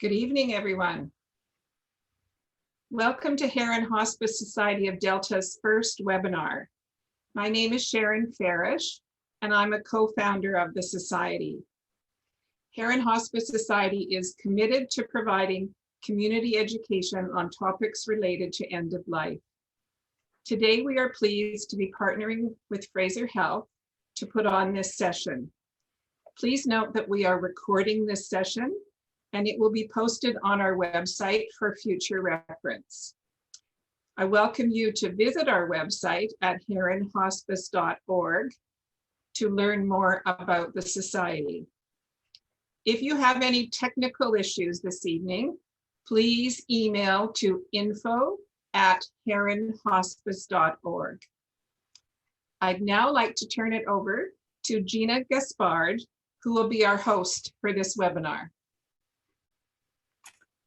Good evening, everyone. Welcome to Heron Hospice Society of Delta's first webinar. My name is Sharon Farish, and I'm a co-founder of the Society. Heron Hospice Society is committed to providing community education on topics related to end of life. Today, we are pleased to be partnering with Fraser Health to put on this session. Please note that we are recording this session and it will be posted on our website for future reference. I welcome you to visit our website at heronhospice.org to learn more about the Society. If you have any technical issues this evening, please email to info@heronhospice.org. I'd now like to turn it over to Gina Gaspard, who will be our host for this webinar.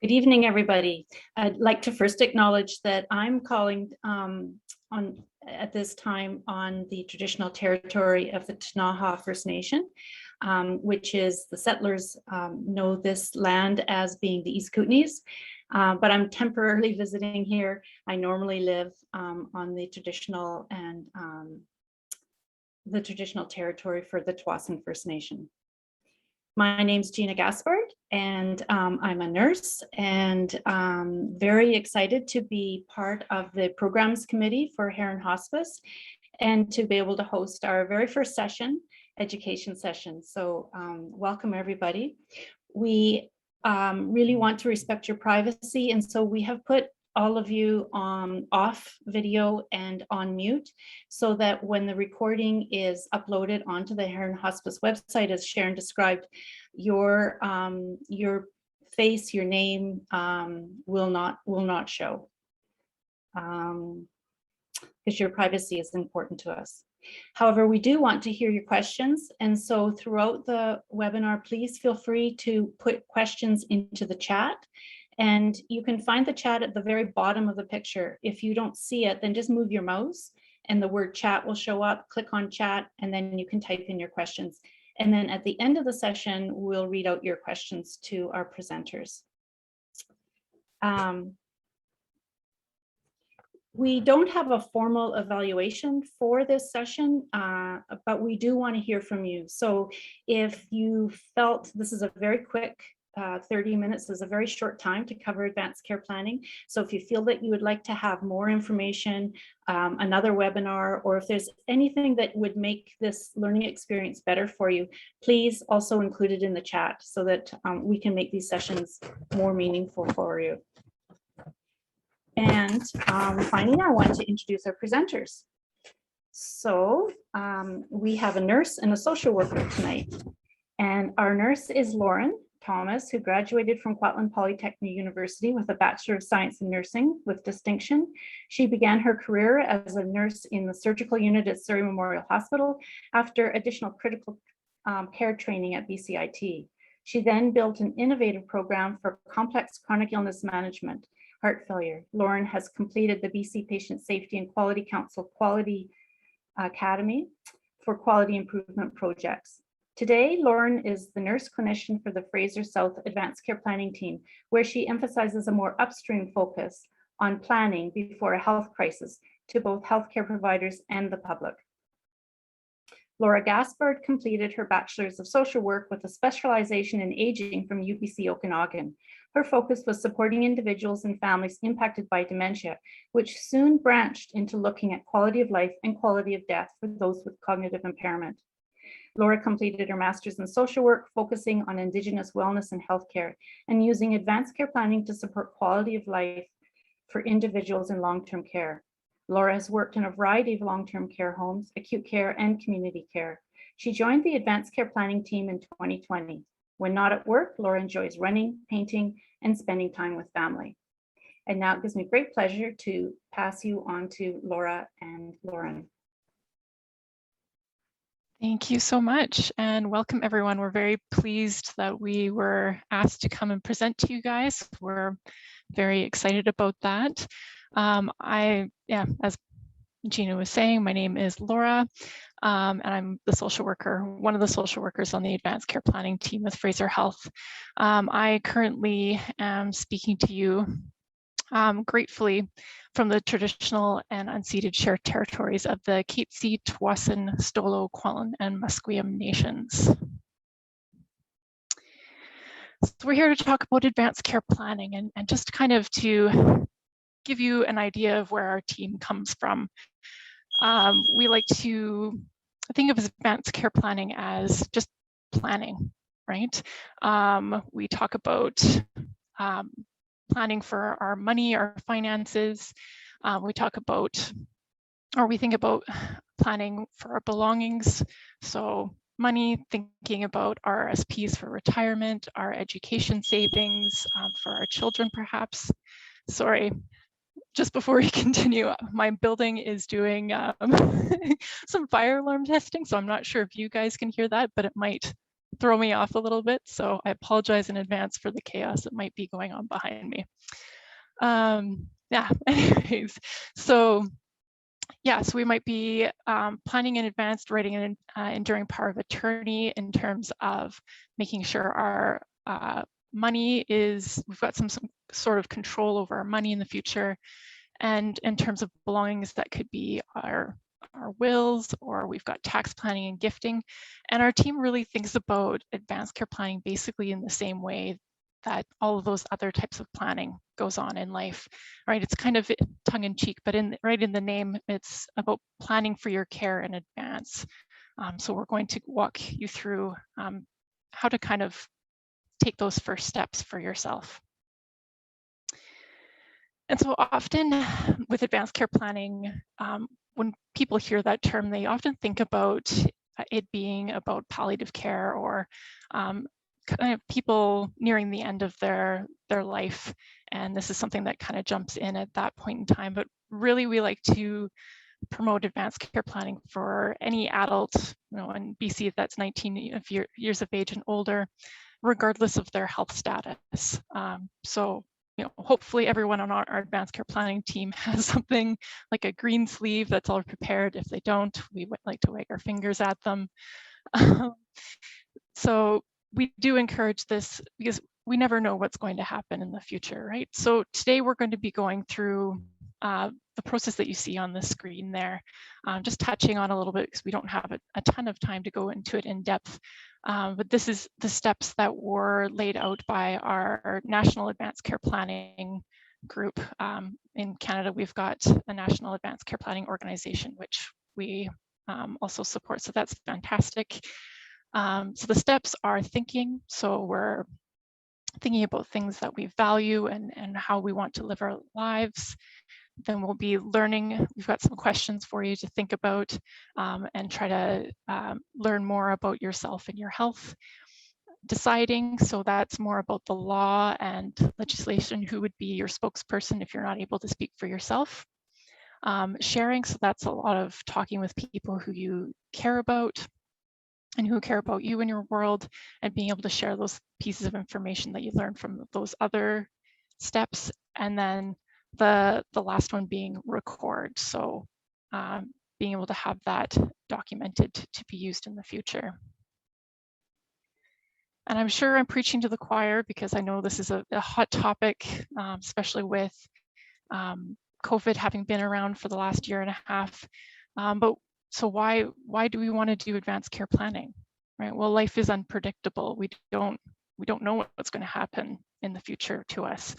Good evening, everybody. I'd like to first acknowledge that I'm calling at this time on the traditional territory of the Ktunaxa First Nation, which is the settlers know this land as being the East Kootenays, but I'm temporarily visiting here. I normally live on the traditional and the traditional territory for the Tsawwassen First Nation. My name's Gina Gaspard, and I'm a nurse and very excited to be part of the programs committee for Heron Hospice and to be able to host our very first session, education session. So welcome everybody. We really want to respect your privacy, and so we have put all of you off video and on mute so that when the recording is uploaded onto the Heron Hospice website, as Sharon described, your face, your name will not show, because your privacy is important to us. However, we do want to hear your questions, and so throughout the webinar, please feel free to put questions into the chat. And you can find the chat at the very bottom of the picture. If you don't see it, then just move your mouse and the word chat will show up. Click on chat, and then you can type in your questions. And then at the end of the session, we'll read out your questions to our presenters. We don't have a formal evaluation for this session, but we do want to hear from you. So if you felt this is a very quick 30 minutes is a very short time to cover advanced care planning. So if you feel that you would like to have more information, another webinar, or if there's anything that would make this learning experience better for you, please also include it in the chat so that we can make these sessions more meaningful for you. And finally, I want to introduce our presenters. So we have a nurse and a social worker tonight. And our nurse is Lauren Thomas, who graduated from Kwantlen Polytechnic University with a Bachelor of Science in Nursing with distinction. She began her career as a nurse in the surgical unit at Surrey Memorial Hospital after additional critical care training at BCIT. She then built an innovative program for complex chronic illness management, heart failure. Lauren has completed the BC Patient Safety and Quality Council Quality Academy for quality improvement projects. Today, Lauren is the nurse clinician for the Fraser South Advanced Care Planning Team, where she emphasizes a more upstream focus on planning before a health crisis to both healthcare providers and the public. Laura Gaspard completed her Bachelor's of Social Work with a specialization in aging from UBC Okanagan. Her focus was supporting individuals and families impacted by dementia, which soon branched into looking at quality of life and quality of death for those with cognitive impairment. Laura completed her master's in social work, focusing on Indigenous wellness and healthcare, and using advanced care planning to support quality of life for individuals in long-term care. Laura has worked in a variety of long-term care homes, acute care, and community care. She joined the advanced care planning team in 2020. When not at work, Laura enjoys running, painting, and spending time with family. And now it gives me great pleasure to pass you on to Laura and Lauren. Thank you so much, and welcome everyone. We're very pleased that we were asked to come and present to you guys. We're very excited about that. As Gina was saying, my name is Laura, and I'm the social worker, one of the social workers on the advanced care planning team with Fraser Health. I currently am speaking to you gratefully from the traditional and unceded shared territories of the Katzie, Tsawwassen, Stolo, Kwallen, and Musqueam nations. So we're here to talk about advanced care planning and just kind of to give you an idea of where our team comes from. We like to think of advanced care planning as just planning, right? We talk about planning for our money, our finances. We talk about, or we think about planning for our belongings. So money, thinking about our RSPs for retirement, our education savings for our children, perhaps. Sorry, just before we continue, my building is doing some fire alarm testing, so I'm not sure if you guys can hear that, but it might throw me off a little bit. So I apologize in advance for the chaos that might be going on behind me. Yeah, anyways, so yeah, so we might be planning in advance, writing an enduring power of attorney in terms of making sure our money is, we've got some sort of control over our money in the future. And in terms of belongings, that could be our wills, or we've got tax planning and gifting. And our team really thinks about advanced care planning basically in the same way that all of those other types of planning goes on in life, right? It's kind of tongue in cheek, but right in the name, it's about planning for your care in advance. So we're going to walk you through how to kind of take those first steps for yourself. And so often with advanced care planning, when people hear that term, they often think about it being about palliative care or kind of people nearing the end of their life. And this is something that kind of jumps in at that point in time. But really, we like to promote advanced care planning for any adult, in BC, that's 19 years of age and older, regardless of their health status. So hopefully everyone on our advanced care planning team has something like a green sleeve that's all prepared. If they don't, we would like to wag our fingers at them. So we do encourage this because we never know what's going to happen in the future, right? So today we're going to be going through the process that you see on the screen there, just touching on a little bit because we don't have a ton of time to go into it in depth. But this is the steps that were laid out by our National Advanced Care Planning group. In Canada, we've got a National Advanced Care Planning organization, which we also support. So that's fantastic. So the steps are thinking. So we're thinking about things that we value and how we want to live our lives. Then we'll be learning. We've got some questions for you to think about and try to learn more about yourself and your health. Deciding, so that's more about the law and legislation, who would be your spokesperson if you're not able to speak for yourself. Sharing, so that's a lot of talking with people who you care about and who care about you in your world, and being able to share those pieces of information that you learn from those other steps. And then the last one being record. So being able to have that documented to be used in the future. And I'm sure I'm preaching to the choir because I know this is a hot topic, especially with COVID having been around for the last year and a half. But so why do we want to do advanced care planning, right? Well, life is unpredictable. We don't know what's going to happen in the future to us,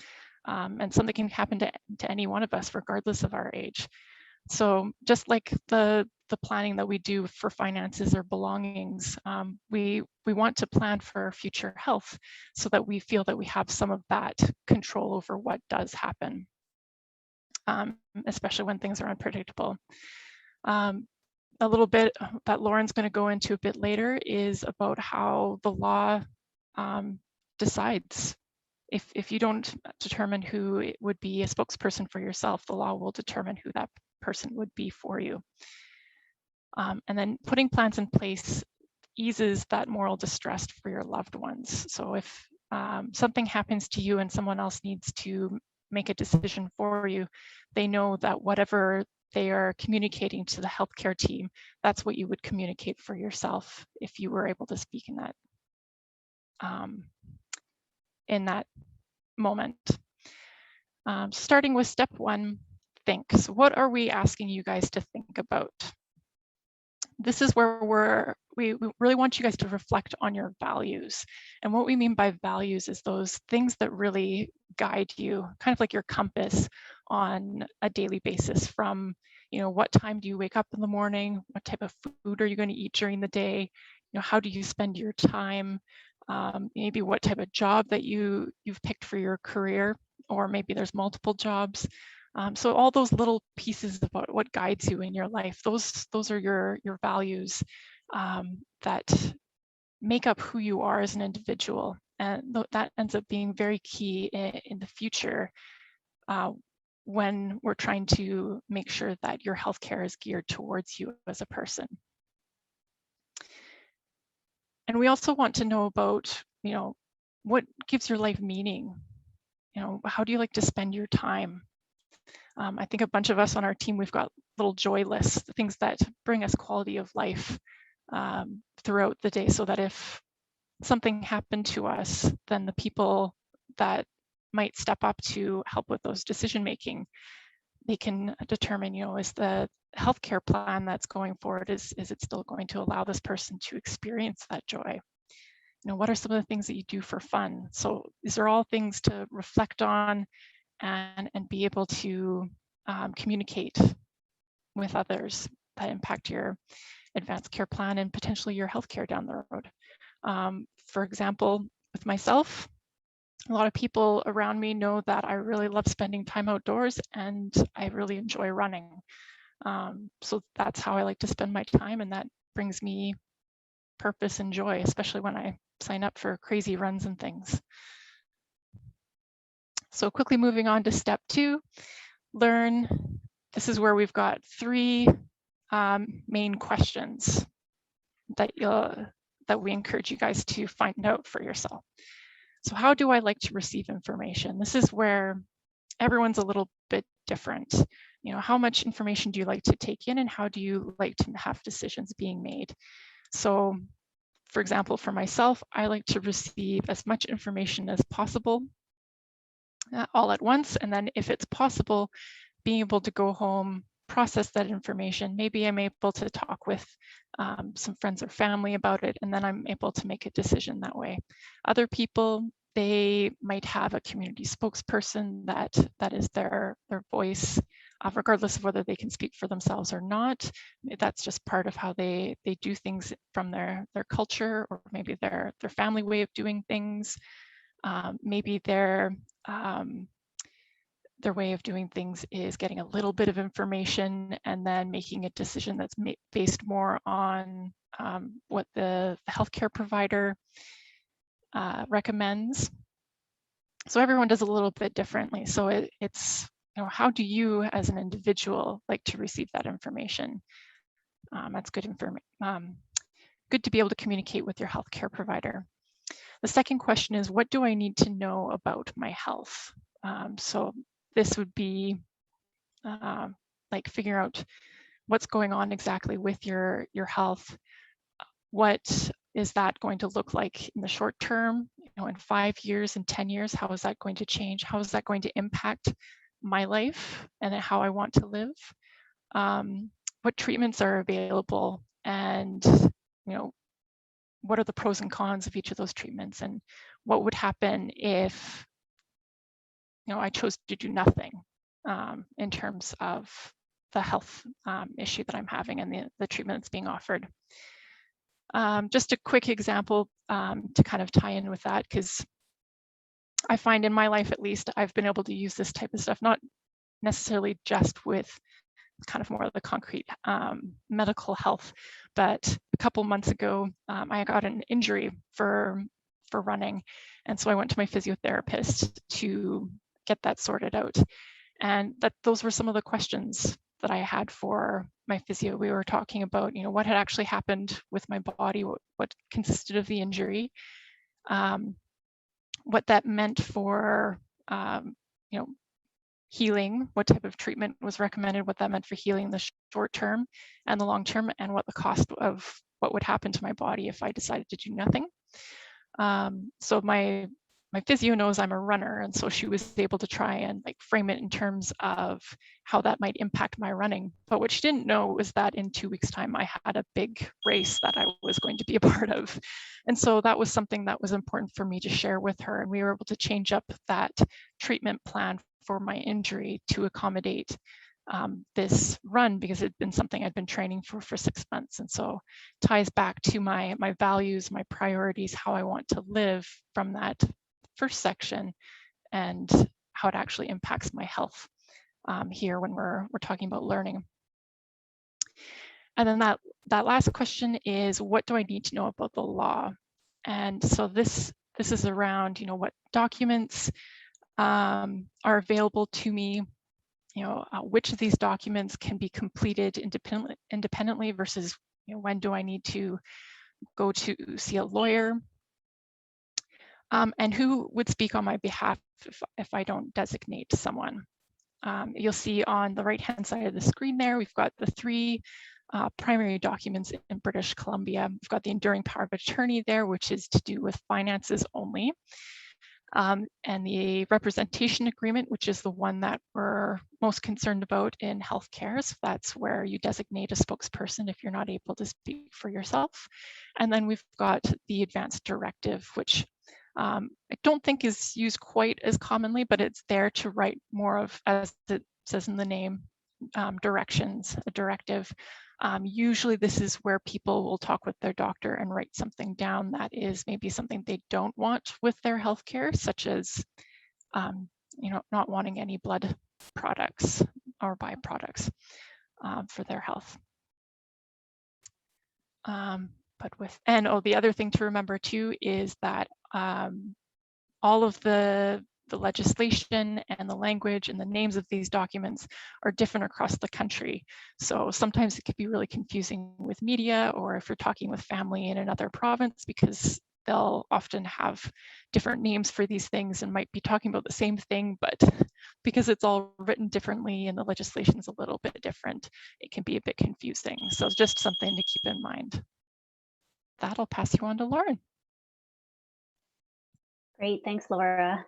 and something can happen to any one of us, regardless of our age. So just like the planning that we do for finances or belongings, we want to plan for future health so that we feel that we have some of that control over what does happen, especially when things are unpredictable. A little bit that Lauren's going to go into a bit later is about how the law decides. If you don't determine who would be a spokesperson for yourself, the law will determine who that person would be for you. And then putting plans in place eases that moral distress for your loved ones. So if something happens to you and someone else needs to make a decision for you, they know that whatever they are communicating to the healthcare team, that's what you would communicate for yourself if you were able to speak in that moment. Starting with step one, think. So what are we asking you guys to think about? This is where we really want you guys to reflect on your values. And what we mean by values is those things that really guide you, kind of like your compass on a daily basis. From, what time do you wake up in the morning? What type of food are you going to eat during the day? How do you spend your time? Maybe what type of job that you've picked for your career, or maybe there's multiple jobs. So all those little pieces about what guides you in your life, those are your values that make up who you are as an individual. And that ends up being very key in the future when we're trying to make sure that your healthcare is geared towards you as a person. And we also want to know about, what gives your life meaning? How do you like to spend your time? I think a bunch of us on our team, we've got little joy lists, things that bring us quality of life throughout the day, so that if something happened to us, then the people that might step up to help with those decision making, they can determine, is the healthcare plan that's going forward, is it still going to allow this person to experience that joy? What are some of the things that you do for fun? So these are all things to reflect on and be able to communicate with others that impact your advanced care plan and potentially your healthcare down the road. For example, with myself, a lot of people around me know that I really love spending time outdoors and I really enjoy running. So that's how I like to spend my time, and that brings me purpose and joy, especially when I sign up for crazy runs and things. So quickly moving on to step two, learn. This is where we've got three main questions that we encourage you guys to find out for yourself. So how do I like to receive information? This is where everyone's a little bit different. How much information do you like to take in, and how do you like to have decisions being made? So for example, for myself, I like to receive as much information as possible all at once. And then if it's possible, being able to go home, process that information. Maybe I'm able to talk with some friends or family about it, and then I'm able to make a decision that way. Other people, they might have a community spokesperson that is their voice, regardless of whether they can speak for themselves or not. That's just part of how they do things from their culture, or maybe their family way of doing things. Maybe their way of doing things is getting a little bit of information and then making a decision that's based more on what the healthcare provider recommends. So everyone does a little bit differently. So it's, how do you as an individual like to receive that information? That's good information. Good to be able to communicate with your healthcare provider. The second question is, what do I need to know about my health? So this would be like figuring out what's going on exactly with your health. What is that going to look like in the short term? In 5 years and 10 years, how is that going to change? How is that going to impact my life and how I want to live? What treatments are available, and what are the pros and cons of each of those treatments, and what would happen if I chose to do nothing in terms of the health issue that I'm having and the treatment that's being offered. Just a quick example to kind of tie in with that, because I find in my life, at least, I've been able to use this type of stuff, not necessarily just with kind of more of the concrete medical health, but a couple months ago, I got an injury for running. And so I went to my physiotherapist to get that sorted out. And those were some of the questions that I had for my physio. We were talking about, what had actually happened with my body, what consisted of the injury, what that meant for, healing, what type of treatment was recommended, what that meant for healing the short term and the long term, and what the cost of what would happen to my body if I decided to do nothing. So my physio knows I'm a runner, and so she was able to try and like frame it in terms of how that might impact my running. But what she didn't know was that in 2 weeks' time, I had a big race that I was going to be a part of. And so that was something that was important for me to share with her. And we were able to change up that treatment plan for my injury to accommodate this run, because it'd been something I'd been training for 6 months. And so ties back to my values, my priorities, how I want to live from that first section, and how it actually impacts my health here when we're talking about learning. And then that last question is, what do I need to know about the law? And so this is around, you know, what documents are available to me, you know, which of these documents can be completed independently versus, you know, when do I need to go to see a lawyer? And who would speak on my behalf if I don't designate someone. You'll see on the right-hand side of the screen there, we've got the 3 primary documents in British Columbia. We've got the enduring power of attorney there, which is to do with finances only. And the representation agreement, which is the one that we're most concerned about in healthcare. So that's where you designate a spokesperson if you're not able to speak for yourself. And then we've got the advance directive, which I don't think is used quite as commonly, but it's there to write more of, as it says in the name, directions, a directive. Usually this is where people will talk with their doctor and write something down that is maybe something they don't want with their healthcare, such as you know, not wanting any blood products or byproducts for their health. The other thing to remember too is that all of the legislation and the language and the names of these documents are different across the country. So sometimes it could be really confusing with media, or if you're talking with family in another province, because they'll often have different names for these things and might be talking about the same thing, but because it's all written differently and the legislation is a little bit different, it can be a bit confusing. So it's just something to keep in mind. That'll pass you on to Lauren. Great, thanks, Laura.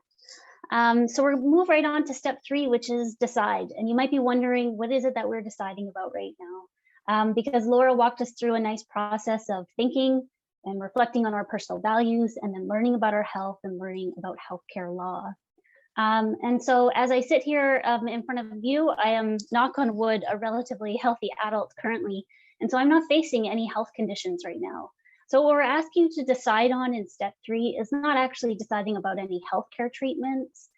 So we'll move right on to step 3, which is decide. And you might be wondering, what is it that we're deciding about right now? Because Laura walked us through a nice process of thinking and reflecting on our personal values, and then learning about our health and learning about healthcare law. And so as I sit here in front of you, I am, knock on wood, a relatively healthy adult currently. And so I'm not facing any health conditions right now. So what we're asking you to decide on in step 3 is not actually deciding about any healthcare treatments.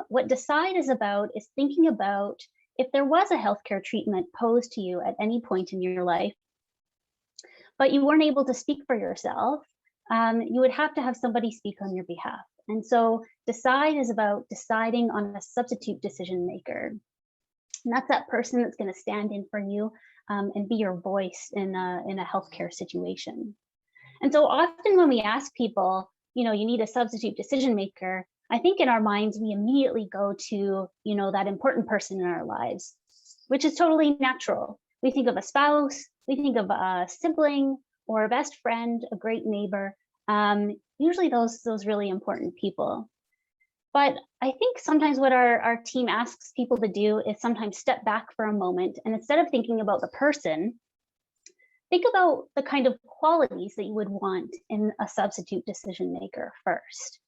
What decide is about is thinking about if there was a healthcare treatment posed to you at any point in your life, but you weren't able to speak for yourself, you would have to have somebody speak on your behalf. And so decide is about deciding on a substitute decision maker. And that's that person that's going to stand in for you and be your voice in a healthcare situation. And so often when we ask people, you know, you need a substitute decision maker, I think in our minds, we immediately go to, you know, that important person in our lives, which is totally natural. We think of a spouse, we think of a sibling or a best friend, a great neighbor, usually those really important people. But I think sometimes what our team asks people to do is sometimes step back for a moment, and instead of thinking about the person, think about the kind of qualities that you would want in a substitute decision maker first.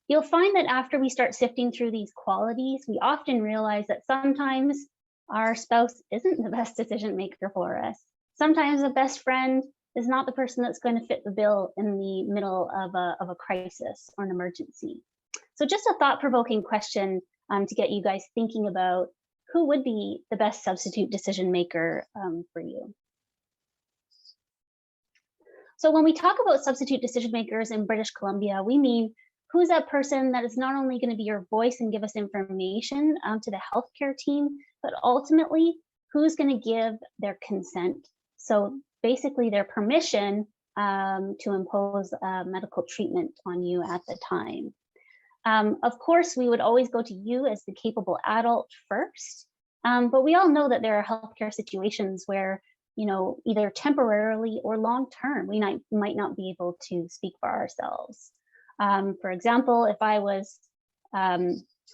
You'll find that after we start sifting through these qualities, we often realize that sometimes our spouse isn't the best decision maker for us. Sometimes a best friend is not the person that's going to fit the bill in the middle of a crisis or an emergency. So just a thought-provoking question to get you guys thinking about who would be the best substitute decision maker for you. So when we talk about substitute decision makers in British Columbia, we mean who's that person that is not only going to be your voice and give us information to the healthcare team, but ultimately who's going to give their consent. So basically their permission to impose medical treatment on you at the time. Of course, we would always go to you as the capable adult first, but we all know that there are healthcare situations where, either temporarily or long-term, we might not be able to speak for ourselves. For example, if I was,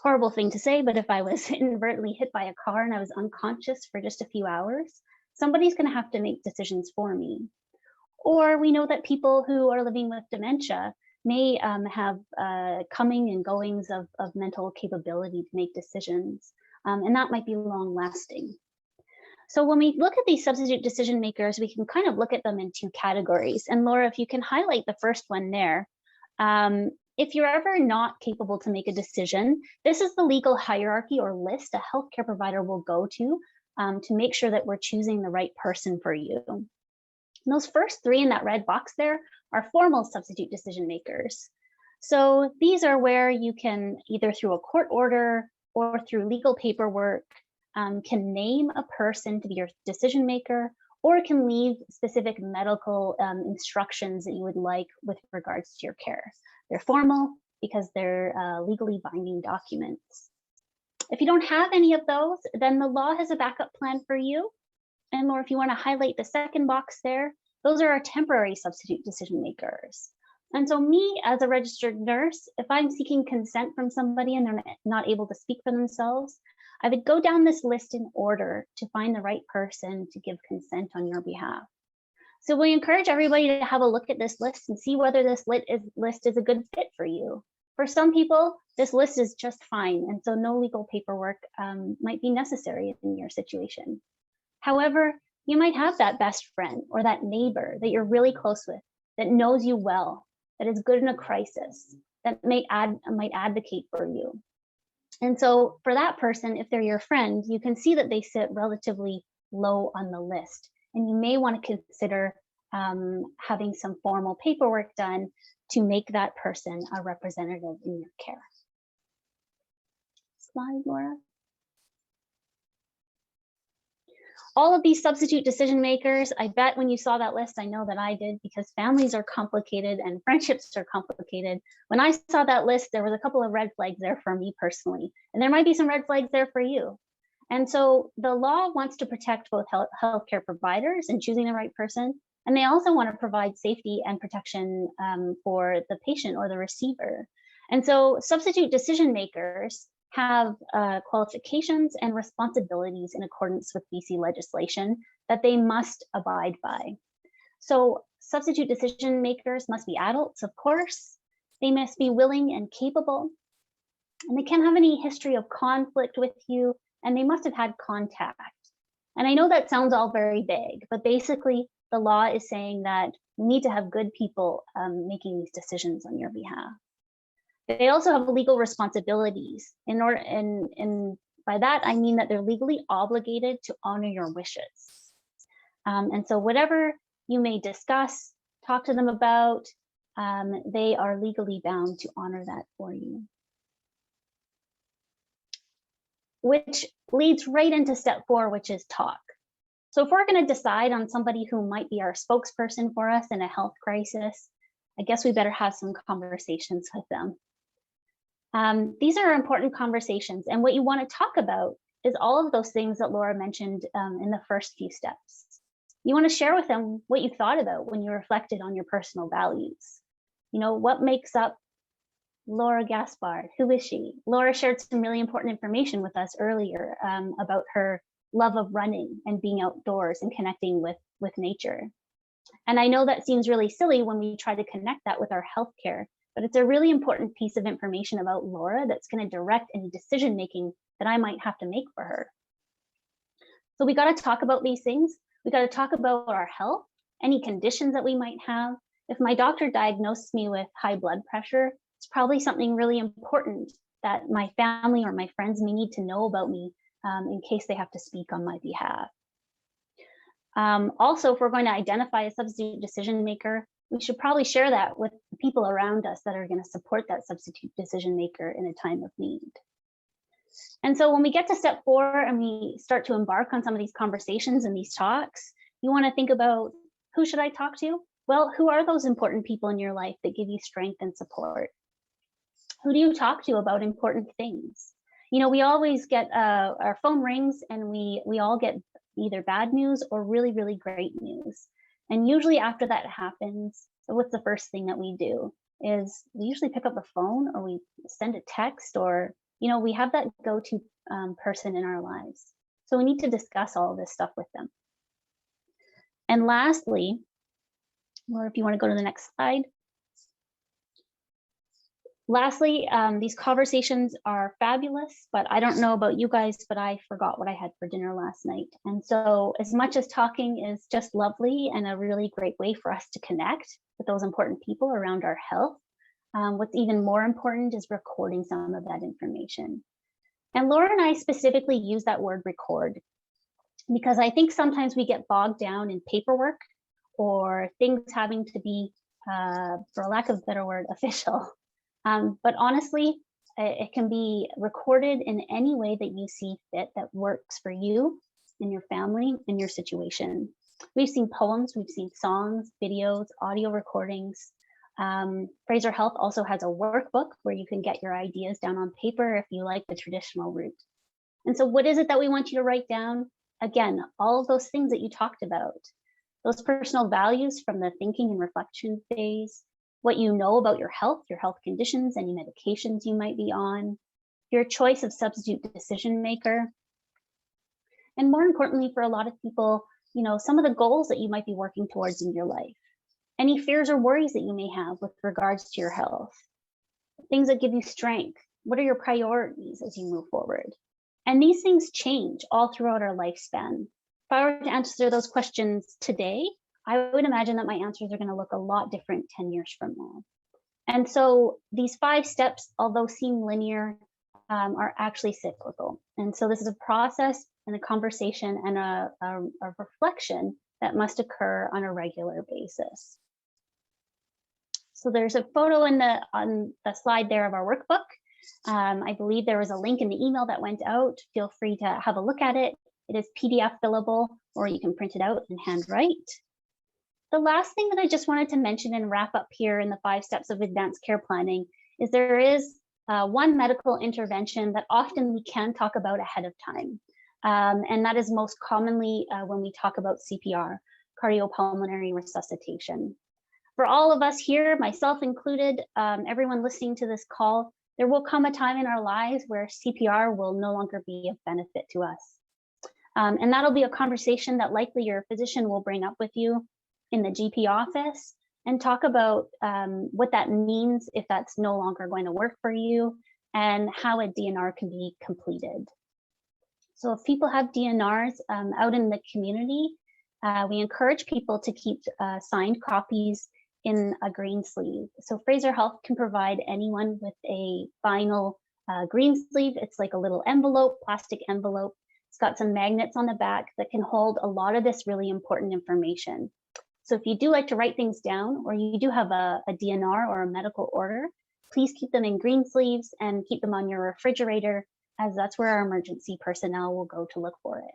horrible thing to say, but if I was inadvertently hit by a car and I was unconscious for just a few hours, somebody's going to have to make decisions for me. Or we know that people who are living with dementia may have coming and goings of mental capability to make decisions, and that might be long lasting. So when we look at these substitute decision makers, we can kind of look at them in two categories. And Laura, if you can highlight the first one there. If you're ever not capable to make a decision, this is the legal hierarchy or list a healthcare provider will go to make sure that we're choosing the right person for you. And those first three in that red box there are formal substitute decision makers. So these are where you can, either through a court order or through legal paperwork, can name a person to be your decision maker, or can leave specific medical instructions that you would like with regards to your care. They're formal because they're legally binding documents. If you don't have any of those, then the law has a backup plan for you. And Laura, if you want to highlight the second box there, those are our temporary substitute decision makers. And so me as a registered nurse, if I'm seeking consent from somebody and they're not able to speak for themselves, I would go down this list in order to find the right person to give consent on your behalf. So we encourage everybody to have a look at this list and see whether this list is a good fit for you. For some people, this list is just fine, and so no legal paperwork might be necessary in your situation. However, you might have that best friend or that neighbor that you're really close with, that knows you well, that is good in a crisis, that might advocate for you. And so for that person, if they're your friend, you can see that they sit relatively low on the list. And you may want to consider having some formal paperwork done to make that person a representative in your care. Slide, Laura. All of these substitute decision makers, I bet when you saw that list, I know that I did, because families are complicated and friendships are complicated. When I saw that list, there was a couple of red flags there for me personally, and there might be some red flags there for you. And so the law wants to protect both healthcare providers in choosing the right person, and they also want to provide safety and protection for the patient or the receiver. And so substitute decision makers have qualifications and responsibilities in accordance with BC legislation that they must abide by. So substitute decision makers must be adults, of course. They must be willing and capable, and they can't have any history of conflict with you, and they must have had contact. And I know that sounds all very vague, but basically the law is saying that you need to have good people making these decisions on your behalf. They also have legal responsibilities and by that I mean that they're legally obligated to honor your wishes. And so whatever you may discuss, talk to them about, they are legally bound to honor that for you. Which leads right into step 4, which is talk. So if we're going to decide on somebody who might be our spokesperson for us in a health crisis, I guess we better have some conversations with them. These are important conversations, and what you want to talk about is all of those things that Laura mentioned in the first few steps. You want to share with them what you thought about when you reflected on your personal values. You know, what makes up Laura Gaspard? Who is she? Laura shared some really important information with us earlier about her love of running and being outdoors and connecting with nature. And I know that seems really silly when we try to connect that with our healthcare, but it's a really important piece of information about Laura that's going to direct any decision making that I might have to make for her. So we got to talk about these things. We got to talk about our health, any conditions that we might have. If my doctor diagnosed me with high blood pressure, it's probably something really important that my family or my friends may need to know about me in case they have to speak on my behalf. Also, if we're going to identify a substitute decision maker, we should probably share that with the people around us that are going to support that substitute decision maker in a time of need. And so when we get to step 4 and we start to embark on some of these conversations and these talks, you want to think about, who should I talk to? Well, who are those important people in your life that give you strength and support? Who do you talk to about important things? You know, we always get our phone rings and we all get either bad news or really, really great news. And usually after that happens, so what's the first thing that we do is we usually pick up the phone or we send a text, or, you know, we have that go-to person in our lives. So we need to discuss all of this stuff with them. And lastly, or if you want to go to the next slide. Lastly, these conversations are fabulous, but I don't know about you guys, but I forgot what I had for dinner last night. And so as much as talking is just lovely and a really great way for us to connect with those important people around our health, what's even more important is recording some of that information. And Laura and I specifically use that word record because I think sometimes we get bogged down in paperwork or things having to be, for lack of a better word, official. But honestly, it can be recorded in any way that you see fit that works for you and your family and your situation. We've seen poems, we've seen songs, videos, audio recordings. Fraser Health also has a workbook where you can get your ideas down on paper if you like the traditional route. And so what is it that we want you to write down? Again, all of those things that you talked about, those personal values from the thinking and reflection phase, what you know about your health conditions, any medications you might be on, your choice of substitute decision maker. And more importantly, for a lot of people, you know, some of the goals that you might be working towards in your life, any fears or worries that you may have with regards to your health, things that give you strength. What are your priorities as you move forward? And these things change all throughout our lifespan. If I were to answer those questions today, I would imagine that my answers are going to look a lot different 10 years from now. And so these 5 steps, although seem linear, are actually cyclical. And so this is a process and a conversation and a reflection that must occur on a regular basis. So there's a photo on the slide there of our workbook. I believe there was a link in the email that went out. Feel free to have a look at it. It is PDF fillable, or you can print it out and handwrite. The last thing that I just wanted to mention and wrap up here in the 5 steps of advanced care planning is there is one medical intervention that often we can talk about ahead of time. And that is most commonly when we talk about CPR, cardiopulmonary resuscitation. For all of us here, myself included, everyone listening to this call, there will come a time in our lives where CPR will no longer be of benefit to us. And that'll be a conversation that likely your physician will bring up with you in the GP office and talk about what that means if that's no longer going to work for you and how a DNR can be completed. So if people have DNRs out in the community, we encourage people to keep signed copies in a green sleeve. So Fraser Health can provide anyone with a vinyl green sleeve. It's like a little envelope, plastic envelope. It's got some magnets on the back that can hold a lot of this really important information. So if you do like to write things down, or you do have a DNR or a medical order, please keep them in green sleeves and keep them on your refrigerator, as that's where our emergency personnel will go to look for it.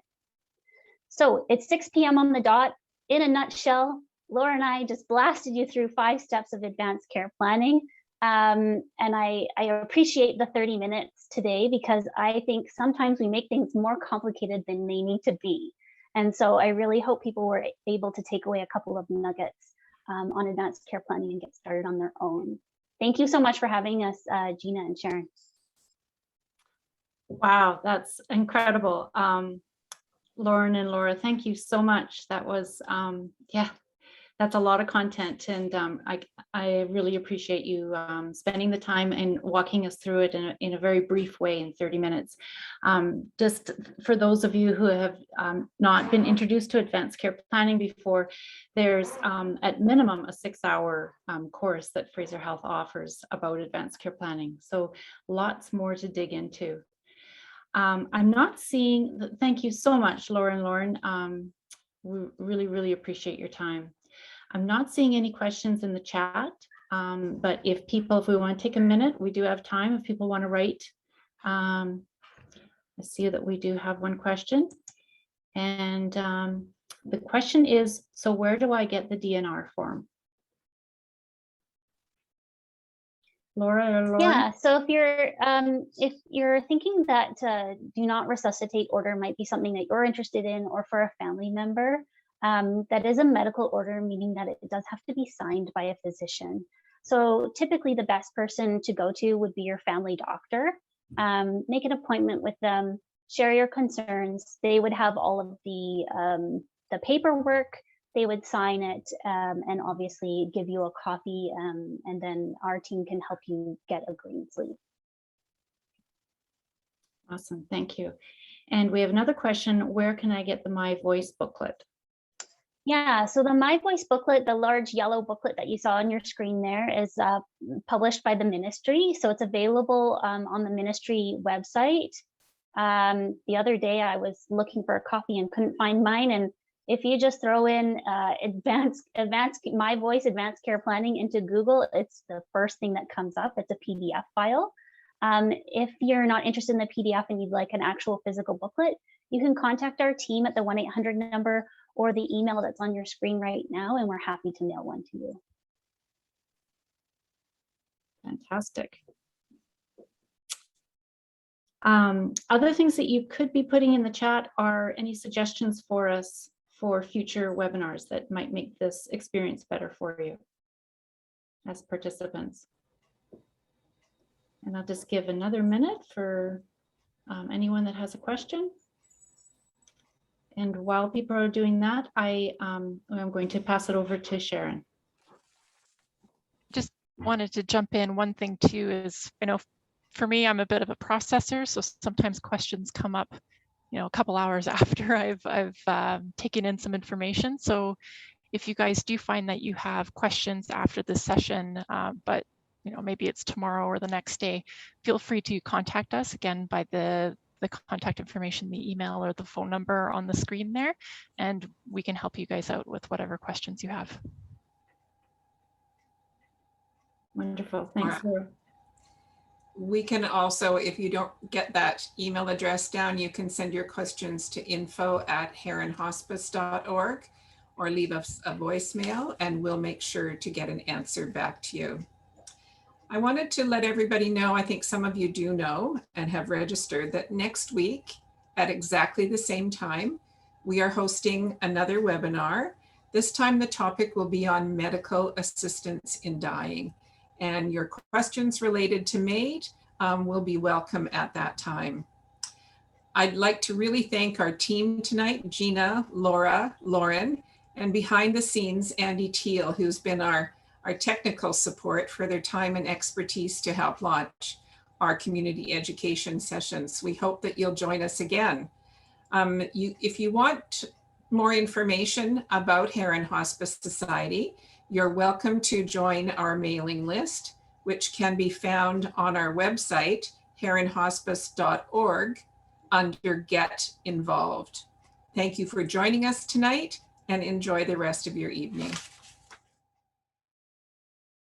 So it's 6 p.m. on the dot. In a nutshell, Laura and I just blasted you through 5 steps of advanced care planning. And I appreciate the 30 minutes today because I think sometimes we make things more complicated than they need to be. And so I really hope people were able to take away a couple of nuggets on advanced care planning and get started on their own. Thank you so much for having us, Gina and Sharon. Wow, that's incredible. Lauren and Laura, thank you so much. That was, yeah, that's a lot of content, and I really appreciate you spending the time and walking us through it in a very brief way in 30 minutes. Just for those of you who have not been introduced to advanced care planning before, there's at minimum a 6-hour course that Fraser Health offers about advanced care planning. So lots more to dig into. I'm not seeing, thank you so much, Laura and Lauren. We really, really appreciate your time. I'm not seeing any questions in the chat, but if we want to take a minute, we do have time. If people want to write, I see that we do have one question. And the question is, so where do I get the DNR form? Laura or Lauren? Yeah, so if you're thinking that do not resuscitate order might be something that you're interested in, or for a family member, that is a medical order, meaning that it does have to be signed by a physician. So typically the best person to go to would be your family doctor. Make an appointment with them, share your concerns. They would have all of the paperwork. They would sign it and obviously give you a copy, and then our team can help you get a green sleeve. Awesome, thank you. And we have another question. Where can I get the My Voice booklet? Yeah, so the My Voice booklet, the large yellow booklet that you saw on your screen there, is published by the ministry. So it's available on the ministry website. The other day I was looking for a copy and couldn't find mine. And if you just throw in My Voice Advanced Care Planning into Google, it's the first thing that comes up. It's a PDF file. If you're not interested in the PDF and you'd like an actual physical booklet, you can contact our team at the 1-800 number or the email that's on your screen right now, and we're happy to mail one to you. Fantastic. Other things that you could be putting in the chat are any suggestions for us for future webinars that might make this experience better for you as participants. And I'll just give another minute for anyone that has a question. And while people are doing that, I'm going to pass it over to Sharon. Just wanted to jump in. One thing too is, I know for me, I'm a bit of a processor, so sometimes questions come up, a couple hours after I've taken in some information. So if you guys do find that you have questions after this session, but maybe it's tomorrow or the next day, feel free to contact us again by the contact information, the email or the phone number on the screen there, and we can help you guys out with whatever questions you have. Wonderful, thanks, Laura. We can also, if you don't get that email address down, you can send your questions to info@heronhospice.org or leave us a voicemail and we'll make sure to get an answer back to you. I wanted to let everybody know, I think some of you do know and have registered, that next week at exactly the same time, we are hosting another webinar. This time the topic will be on medical assistance in dying, and your questions related to MAID will be welcome at that time. I'd like to really thank our team tonight, Gina, Laura, Lauren, and behind the scenes, Andy Teal, who's been our technical support for their time and expertise to help launch our community education sessions. We hope that you'll join us again. If you want more information about Heron Hospice Society, you're welcome to join our mailing list, which can be found on our website, heronhospice.org, under Get Involved. Thank you for joining us tonight and enjoy the rest of your evening.